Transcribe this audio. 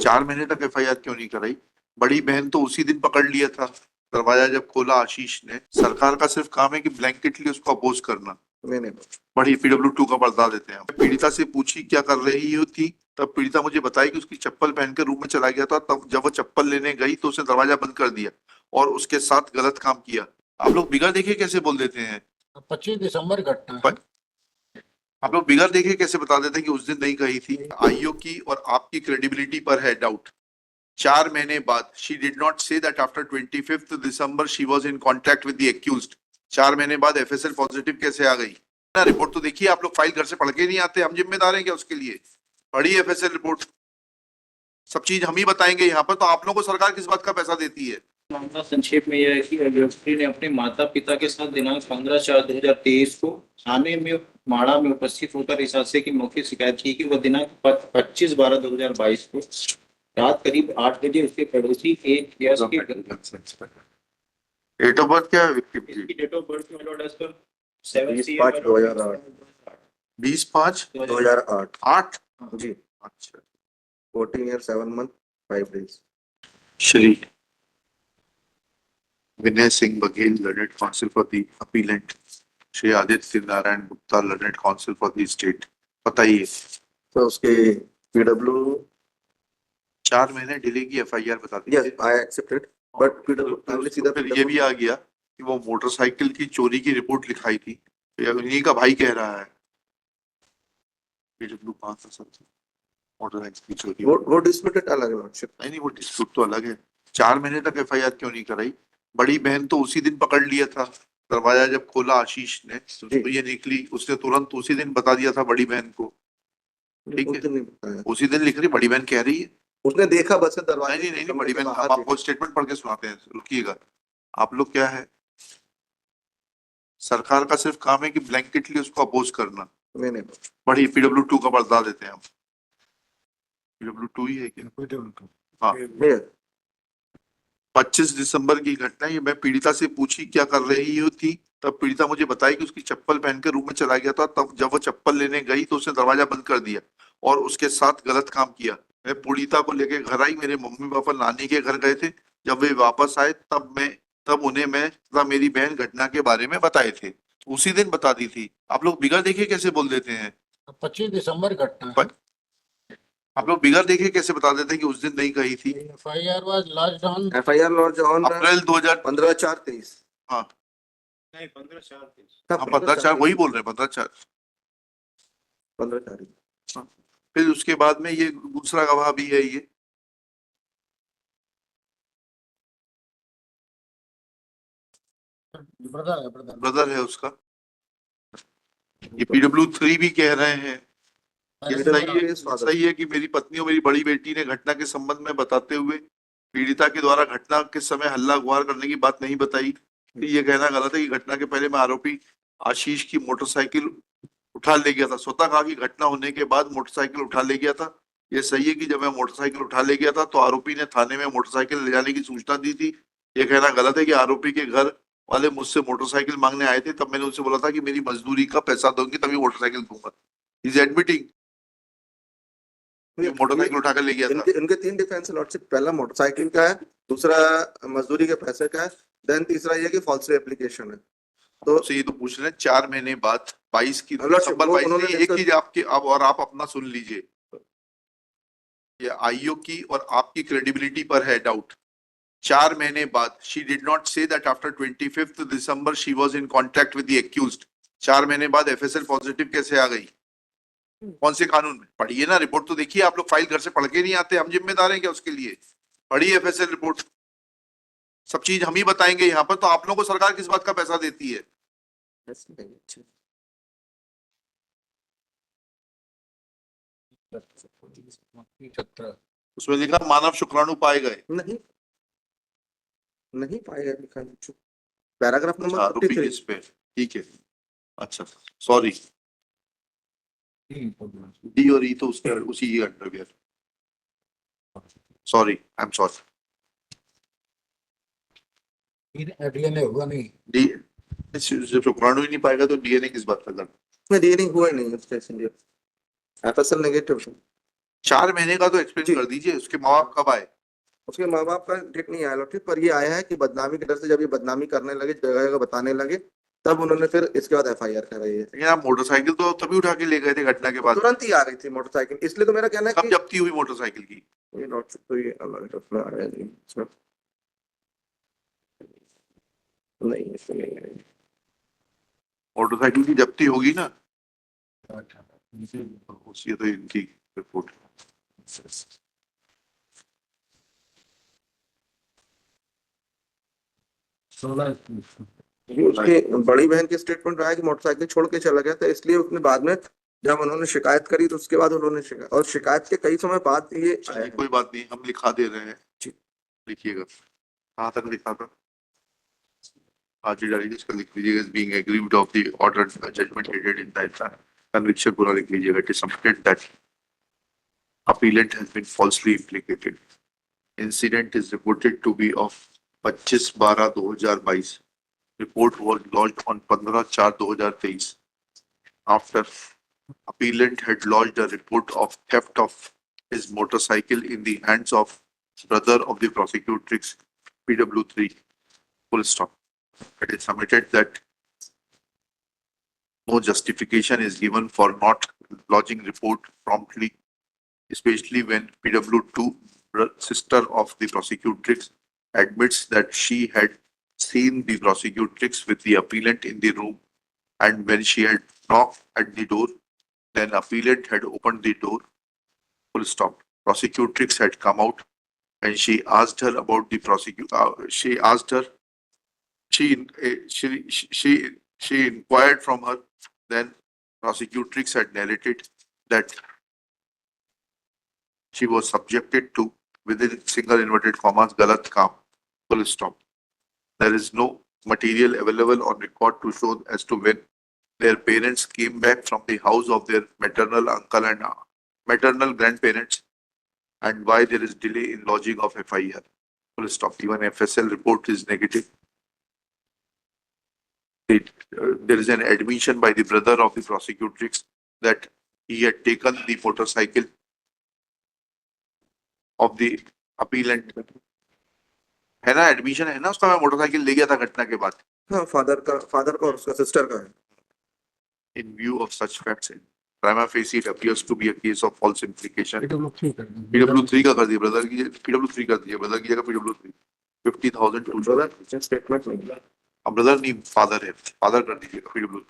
4 महीने तक एफआईआर क्यों नहीं कराई? बड़ी बहन तो उसी दिन पकड़ लिया था, दरवाजा जब खोला आशीष ने। सरकार का सिर्फ काम है कि ब्लैंकेटली उसको अपोज करना। नहीं बड़ी PW2 का बता देते हैं। पीड़िता से पूछी क्या कर रही थी, तब पीड़िता मुझे बताई कि उसकी चप्पल पहन के रूम में चला गया था। तब जब वो चप्पल लेने गई तो उसने दरवाजा बंद कर दिया और उसके साथ गलत काम किया। आप लोग बिगड़ देखे कैसे बोल देते हैं? 25 दिसंबर घटना है। आप लोग बिगड़ देखे कैसे बता देते हैं कि उस दिन नहीं कही थी? आईओ की और आपकी क्रेडिबिलिटी पर है डाउट। 4 महीने बाद she did not say that after 25th December she was in contact with the accused. 4 महीने बाद एफएसएल पॉजिटिव कैसे आ गई? ना रिपोर्ट तो देखिए, आप लोग फाइल घर से पढ़ के नहीं आते, हम जिम्मेदार हैं क्या उसके लिए? पढ़िए एफएसएल रिपोर्ट, सब चीज हम ही बताएंगे यहाँ पर। तो आप लोगों को सरकार किस बात का पैसा देती है? मामला संक्षेप में यह है कि व्यक्ति ने अपने माता पिता के साथ दिनांक 15/4/2023 को थाने में माड़ा में उपस्थित होकर इस हादसे की मौखिक शिकायत की कि वह दिनांक 25/12/2022 को रात करीब 8 बजे उसके पड़ोसी एक यश के डेट ऑफ बर्थ क्या है विक्टिम की? इसकी डेट ऑफ बर्थ में as per 2005-2008 2005-2008 8 जी। अच्छा। 14 years 7 months 5 days। Shri Vinay Singh Baghel, learned council for the appellate. Shri Aditya Narayan Gupta, learned council for the state. बताइए। तो उसके PW 4 महीने डिले की एफआईआर बता yes दीजिए। I accepted but PW हमने सीधा फिर ये भी आ गया कि वो मोटरसाइकिल की चोरी की रिपोर्ट लिखाई थी, इन्हीं का भाई कह रहा है। PW 5 मोटरसाइकिल की चोरी। वो डिस्प्यूटेड अलग है लॉर्डशिप। नहीं, वो डिस्प्यूट तो अलग है। 4 महीने तक एफआईआर क्यों नहीं कराई? बड़ी बहन तो उसी दिन पकड़ लिया था, दरवाजा जब खोला आशीष ने तो ये निकली। उसने तुरंत उसी दिन बता दिया था बड़ी बहन को। ठीक है, नहीं बताया, उसी दिन लिख रही बड़ी बहन कह रही है। उसने देखा बस दरवाजे। नहीं नहीं नहीं, बड़ी बहन, हम आपको स्टेटमेंट पढ़ के सुनाते हैं, रुकिएगा। आप लोग क्या है, सरकार का सिर्फ काम है कि ब्लैंकेटली उसको अपोज करना। नहीं बड़ी PW2 का बता देते हैं हम। PW2 ही है क्या? हाँ। 25 दिसंबर की घटना। ये मैं पीड़िता से पूछी क्या कर रही थी, तब पीड़िता मुझे बताई कि उसकी चप्पल पहन के रूम में चला गया था। तब जब वो चप्पल लेने गई तो उसने दरवाजा बंद कर दिया और उसके साथ गलत काम किया। मैं पीड़िता को लेके घर आई, मेरे मम्मी पापा नानी के घर गए थे। जब वे वापस आए तब उन्हें मैं तथा मेरी बहन घटना के बारे में बताए थे। उसी दिन बता दी थी। आप लोग बिगड़ देखे कैसे बोल देते हैं? 25 दिसंबर घटना है। आप लोग बिगड़ देखे कैसे बता देते हैं कि उस दिन नहीं कही थी? FIR was lodged on FIR Lord on April 15/4/23। हाँ नहीं 15/4/23 हाँ, 15/4 वही बोल रहे हैं, 15/4। 15/4। फिर उसके बाद में ये दूसरा गवाह भी है, ये ब्रदर है उसका। ये PW3 भी कह रहे हैं ये सही है कि मेरी पत्नी और मेरी बड़ी बेटी ने घटना के संबंध में बताते हुए पीड़िता के द्वारा घटना के समय हल्ला गुहार करने की बात नहीं बताई। ये कहना गलत है कि घटना के पहले मैं आरोपी आशीष की मोटरसाइकिल उठा ले गया था। स्वतः कहा कि घटना होने के बाद मोटरसाइकिल उठा ले गया था। ये सही है कि जब मैं मोटरसाइकिल उठा ले गया था तो आरोपी ने थाने में मोटरसाइकिल ले जाने की सूचना दी थी। ये कहना गलत है कि आरोपी के घर वाले मुझसे मोटरसाइकिल मांगने आए थे, तब मैंने उनसे बोला था कि मेरी मजदूरी का पैसा दोगे तभी मोटरसाइकिल दूंगा। इज एडमिटिंग मोटरसाइकिल उठाकर ले गया था। इनके 3 डिफेंस लॉर्डशिप। पहला मोटरसाइकिल का है, दूसरा मजदूरी के पैसे का है, देन तीसरा ये कि फॉल्सली एप्लीकेशन है। तो ये तो पूछ रहे हैं 4 महीने बाद 22 की लॉर्डशिप उन्होंने एक चीज आपके अब और आप अपना सुन लीजिए। ये आईओ की और आपकी क्रेडिबिलिटी पर है डाउट। 4 महीने बाद she did not say that after 25th December she was in contact with the accused. 4 महीने बाद एफएसएल पॉजिटिव कैसे आ गई? कौन से कानून में? पढ़िए ना, रिपोर्ट तो देखिए, आप लोग फाइल घर से पढ़ के नहीं आते, हम जिम्मेदार हैं क्या उसके लिए? पढ़िए एफएसएल रिपोर्ट, सब चीज हम ही बताएंगे यहाँ पर। तो आप लोगों को सरकार किस बात का पैसा देती है? उसमें लिखा मानव शुक्राणु पाए गए। नहीं पाएगा लिखा, पैराग्राफ नंबर आरोपी 53 इस पे। ठीक है, अच्छा सॉरी। डी और ई तो उसके उसी के अंडर गया। Sorry, I am sorry. DNA हुआ नहीं। डी शुक्राणु ही नहीं पाएगा तो डीएनए किस बात का करना? में डीएनए हुआ ही नहीं उसके एफएसएल नेगेटिव। 4 महीने का तो एक्सप्लेन जी। कर दीजिए, उसके माँ बाप कब आए? उसके माँ बाप का डेट नहीं आया लॉटरी, पर ये आया है कि बदनामी के डर से जब ये बदनामी करने लगे, जगह जगह बताने लगे, तब उन्होंने फिर इसके बाद एफआईआर कराई है। लेकिन आप मोटरसाइकिल तो तभी उठा के ले गए थे घटना के बाद। तुरंत ही आ रही थी मोटरसाइकिल, इसलिए तो मेरा कहना है कब कि जब्ती हुई मोटरसाइकिल की? ये लॉटरी तो ये अलग उसमें आ गया जी, इसमें नहीं, इसमें नहीं है। मोटरसाइकिल की जब्ती होगी ना, अच्छा ये तो इनकी रिपोर्ट। ये उसकी बड़ी बहन की स्टेटमेंट रहा है कि मोटरसाइकिल छोड़ के चला गया था, इसलिए उसने बाद में जब उन्होंने शिकायत करी तो उसके बाद उन्होंने शिकायत, और शिकायत के कई समय बाद ये आया चलिए है। कोई बात नहीं, हम लिखा दे रहे हैं। जी। लिखिएगा, कहाँ तक लिखा था? आज ही डालिए, इसका लिख लीजिएगा, being aggrieved of the order judgment dated in that conviction पूरा लिख लीजिएगा। It is submitted that appellant has been falsely implicated. Incident is reported to be of 25/12/2022. Report was lodged on 15/4/2023. After appellant had lodged a report of theft of his motorcycle in the hands of brother of the prosecutrix PW3. Full stop. It is submitted that no justification is given for not lodging report promptly, especially when PW2, sister of the prosecutrix, admits that she had seen the prosecutrix with the appellant in the room, and when she had knocked at the door, then appellant had opened the door. Full stop. Prosecutrix had come out, and she asked her about the she asked her. She inquired from her. Then prosecutrix had narrated that she was subjected to, within single inverted commas, galat kaam. Full stop. There is no material available on record to show as to when their parents came back from the house of their maternal uncle and maternal grandparents, and why there is delay in lodging of FIR. Full stop. Even FSL report is negative. There is an admission by the brother of the prosecutrix that he had taken the motorcycle of the appellant. है ना, admission है ना उसका, मैं motorcycle ले गया था घटना के बाद। हाँ, फादर का और उसका सिस्टर का है। In view of such facts, prima facie it appears to be a case of false implication. PW3 का कर दिया ब्रदर की, PW3 कर दिया ब्रदर की जगह PW3 50,000 ब्रदर स्टेटमेंट नहीं, अब ब्रदर नहीं फादर है, फादर कर दीजिएगा PW3।